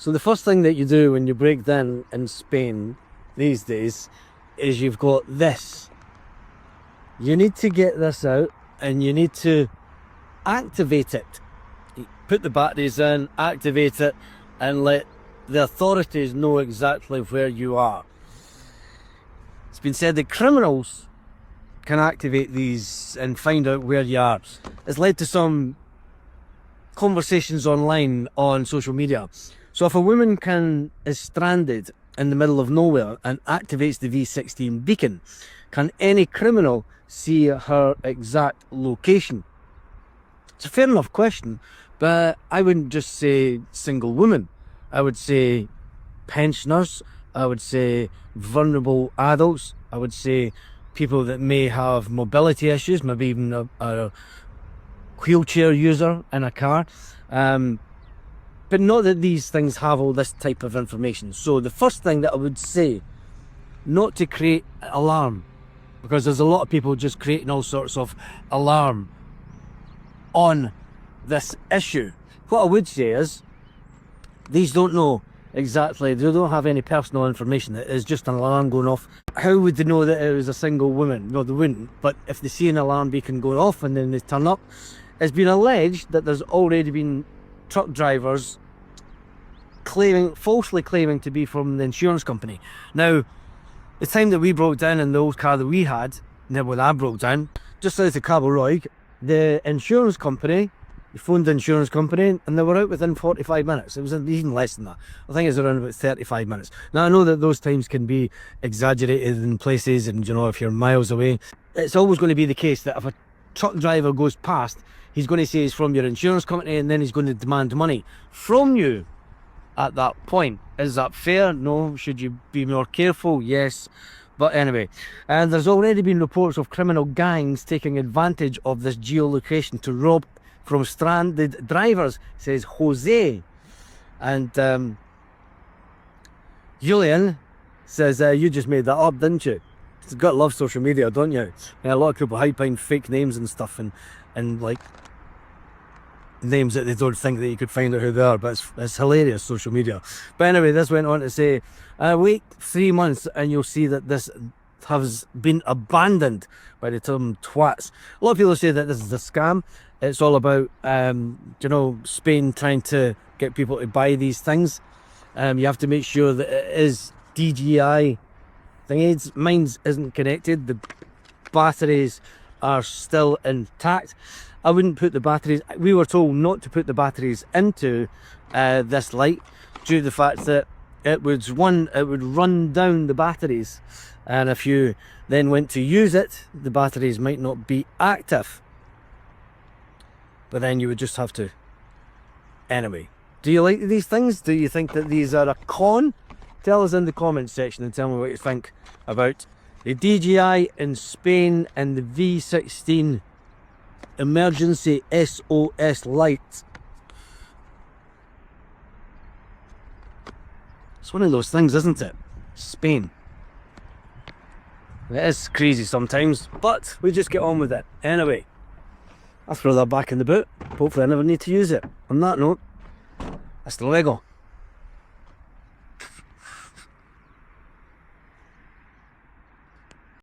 So the first thing that you do when you break down in Spain these days is you've got this. You need to get this out and you need to activate it. Put the batteries in, activate it, and let the authorities know exactly where you are. It's been said that criminals can activate these and find out where you are. It's led to some conversations online on social media. So if a woman is stranded in the middle of nowhere and activates the V16 beacon, can any criminal see her exact location? It's a fair enough question, but I wouldn't just say single women. I would say pensioners, I would say vulnerable adults, I would say people that may have mobility issues, maybe even a wheelchair user in a car. But not that these things have all this type of information. So the first thing that I would say, not to create alarm, because there's a lot of people just creating all sorts of alarm on this issue. What I would say is, these don't know exactly, they don't have any personal information. It is just an alarm going off. How would they know that it was a single woman? No, they wouldn't. But if they see an alarm beacon going off and then they turn up, it's been alleged that there's already been truck drivers falsely claiming to be from the insurance company. Now, the time that we broke down in the old car that we had, when I broke down, just south of Cabo Roig, the insurance company, we phoned the insurance company and they were out within 45 minutes. It was even less than that. I think it's around about 35 minutes. Now, I know that those times can be exaggerated in places, and you know, if you're miles away, it's always going to be the case that if a truck driver goes past, he's going to say he's from your insurance company and then he's going to demand money from you at that point. Is that fair? No. Should you be more careful? Yes. But anyway, and there's already been reports of criminal gangs taking advantage of this geolocation to rob from stranded drivers, says Jose. And Julian says, you just made that up, didn't you? You've got to love social media, don't you? Yeah, a lot of people hide behind fake names and stuff, and like names that they don't think that you could find out who they are, but it's hilarious, social media. But anyway, this went on to say, wait 3 months and you'll see that this has been abandoned by the term twats. A lot of people say that this is a scam. It's all about, you know, Spain trying to get people to buy these things. You have to make sure that it is DJI thingies. Mine isn't connected. The batteries are still intact. I wouldn't put the batteries, we were told not to put the batteries into this light due to the fact that it would run down the batteries, and if you then went to use it, the batteries might not be active, but then you would just have to. Anyway, do you like these things? Do you think that these are a con? Tell us in the comments section and tell me what you think about the DJI in Spain and the V16 emergency SOS light. It's one of those things, isn't it? Spain. It is crazy sometimes, but we just get on with it. Anyway, I'll throw that back in the boot. Hopefully I never need to use it. On that note, hasta luego.